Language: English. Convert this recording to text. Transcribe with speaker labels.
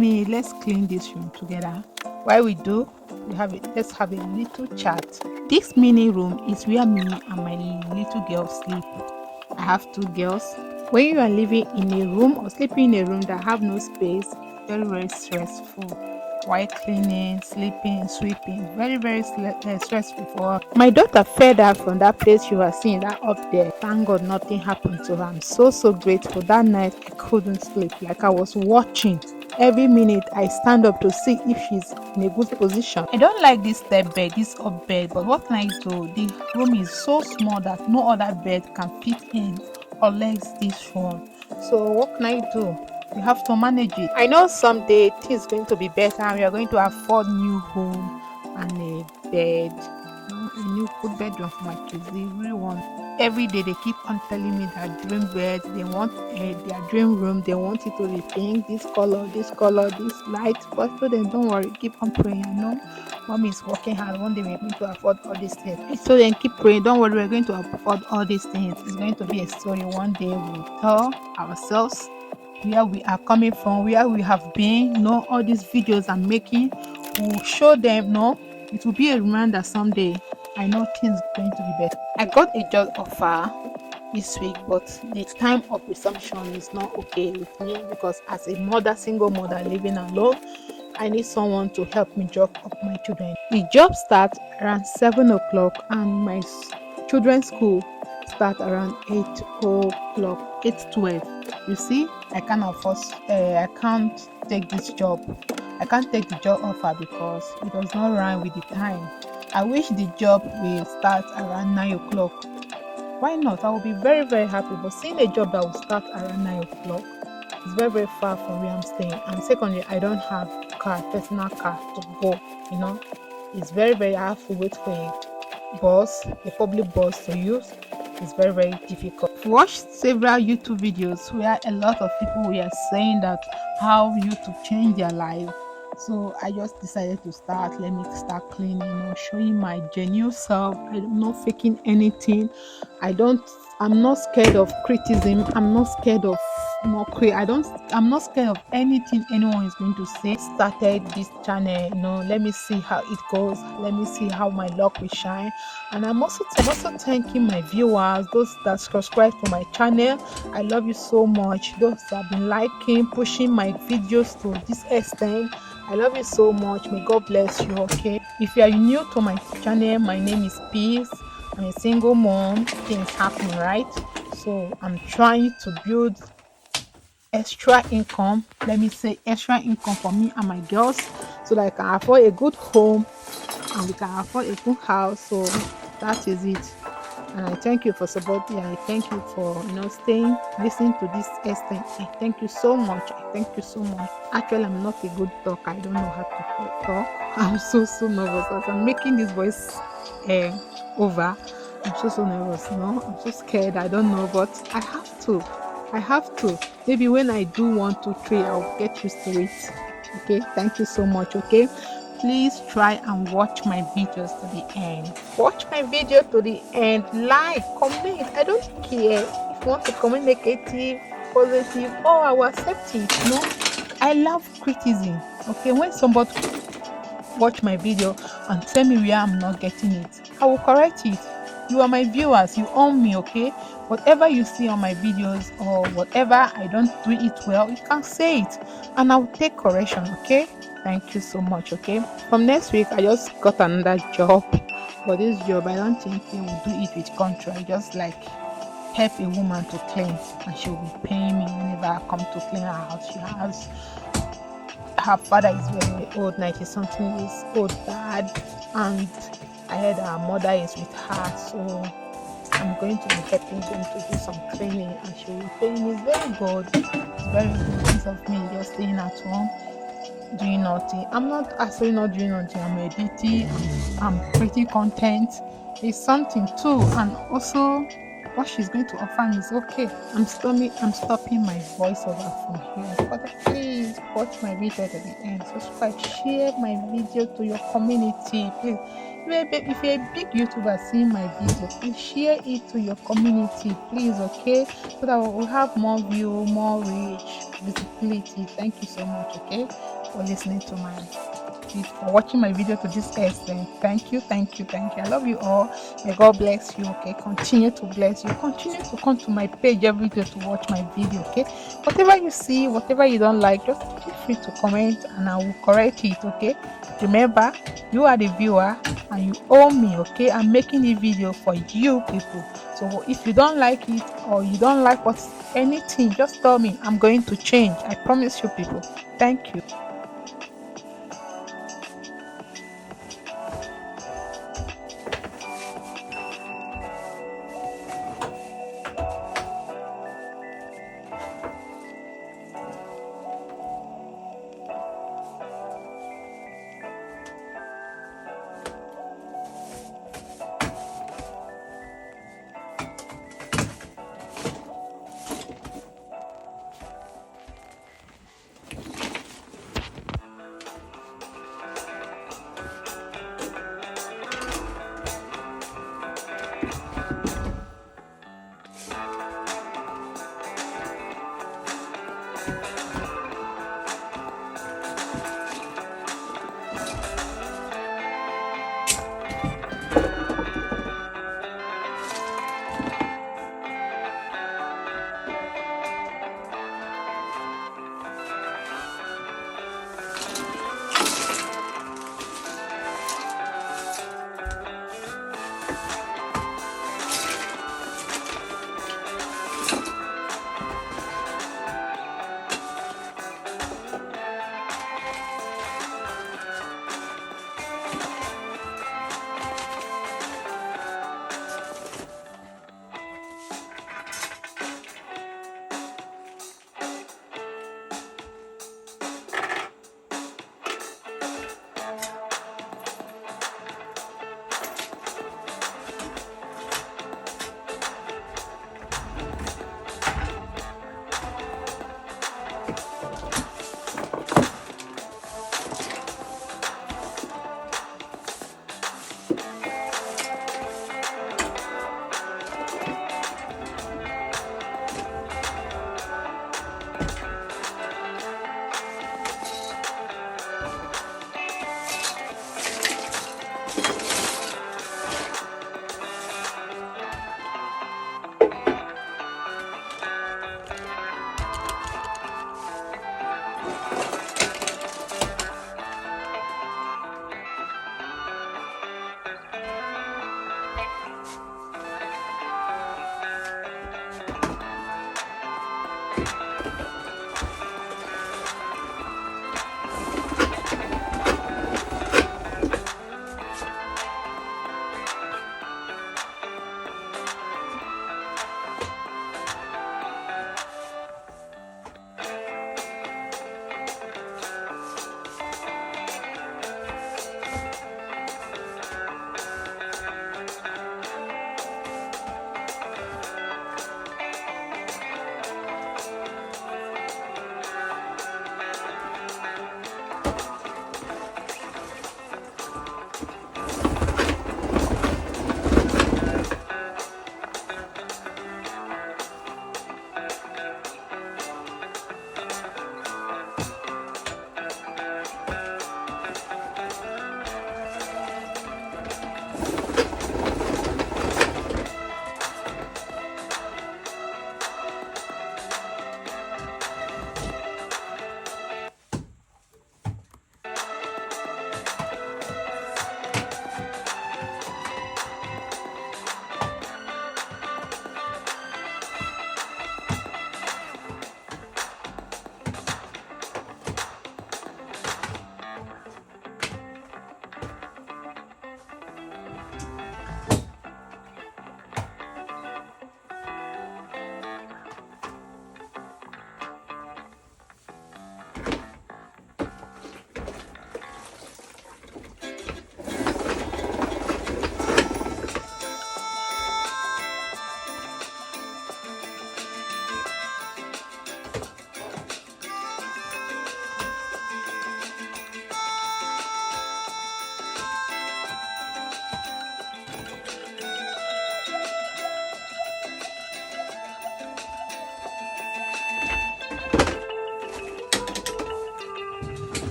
Speaker 1: me, let's clean this room together. While we do, let's have a little chat. This mini room is where me and my little girl sleep. I have 2 girls. When you are living in a room or sleeping in a room that have no space, very, very stressful. While cleaning, sleeping, sweeping, very, very stressful for her. My daughter fed out from that place you are seeing, that up there. Thank God nothing happened to her. I'm so grateful. That night I couldn't sleep, like I was watching. Every minute I stand up to see if she's in a good position. I don't like this step bed, this up bed, but what can I do? The room is so small that no other bed can fit in unless this one. So what can I do? You have to manage it. I know someday things going to be better and we are going to afford new home and a bed, a new good bedroom for my kids. They really want. Every day they keep on telling me that dream bed, they want their dream room, they want it to be pink, this color, this light. But I told them, don't worry, keep on praying. I know mommy is working hard. One day we're going to afford all these things. So then keep praying. Don't worry, we're going to afford all these things. It's going to be a story. One day we'll tell ourselves where we are coming from, where we have been. All these videos I'm making will show them. It will be a reminder someday. I know things are going to be better. I got a job offer this week, but the time of resumption is not okay with me because as a single mother living alone, I need someone to help me drop up my children. The job starts around 7 o'clock and my children's school starts around 8 o'clock, 8:12. You see, I can't take this job. I can't take the job offer because it does not run with the time. I wish the job will start around 9 o'clock. Why not? I will be very, very happy. But seeing a job that will start around 9 o'clock is very, very far from where I'm staying. And secondly, I don't have personal car to go. It's very, very, I have to wait for a public bus to use. It's very, very difficult. I've watched several YouTube videos where a lot of people were saying that how YouTube changed their life. So I just decided to let me start cleaning, showing my genuine self. I'm not faking anything. I'm not scared of criticism. I'm not scared of mockery. I'm not scared of anything anyone is going to say. Started this channel, let me see how it goes. Let me see how my luck will shine. And I'm also thanking my viewers, those that subscribe to my channel. I love you so much. Those that have been liking, pushing my videos to this extent. I love you so much. May God bless you. Okay, if you are new to my channel, my name is Peace. I'm a single mom. Things happen, right? So I'm trying to build extra income. Let me say extra income for me and my girls, so that I can afford a good home and we can afford a good house. So that is it. And I thank you for supporting. I thank you for listening to this extent. I thank you so much. Actually, I'm not a good talker. I don't know how to talk. I'm so nervous as I'm making this voice over. I'm so nervous. I'm so scared. I don't know, but I have to. Maybe when I do 1, 2, 3, I'll get used to it. Okay, thank you so much. Okay, please try and watch my videos to the end. Watch my video to the end. Like, comment. I don't care if you want to comment negative, positive, I will accept it. I love criticism. Okay, when somebody watch my video and tell me where I'm not getting it, I will correct it. You are my viewers, you own me. Okay, whatever you see on my videos or whatever I don't do it well, you can say it and I will take correction. Okay, thank you so much. Okay, from next week I just got another job, but this job I don't think they will do it with contract. Just like help a woman to clean and she will be paying me whenever I come to clean her house. Her father is very old, 90-something years old dad, and I heard her mother is with her, so I'm going to be helping them to do some cleaning and she will pay me. It's very good. It's very good piece of me just staying at home doing nothing. I'm not actually not doing nothing. I'm editing. I'm creating content. It's something too, and also what she's going to offer me is okay. I'm stopping my voiceover from here. But please, watch my video to the end. Subscribe, share my video to your community, please. If you're a big YouTuber seeing my video, please share it to your community, please, okay? So that we'll have more view, more reach, visibility. Thank you so much, okay, for listening to my for watching my video to this extent. Thank you, thank you, thank you. I love you all. May God bless you, okay? Continue to bless you. Continue to come to my page every day to watch my video, okay? Whatever you see, whatever you don't like, just feel free to comment and I will correct it, okay? Remember, you are the viewer and you owe me, okay? I'm making a video for you people. So if you don't like it or you don't like anything, just tell me. I'm going to change. I promise you people. Thank you.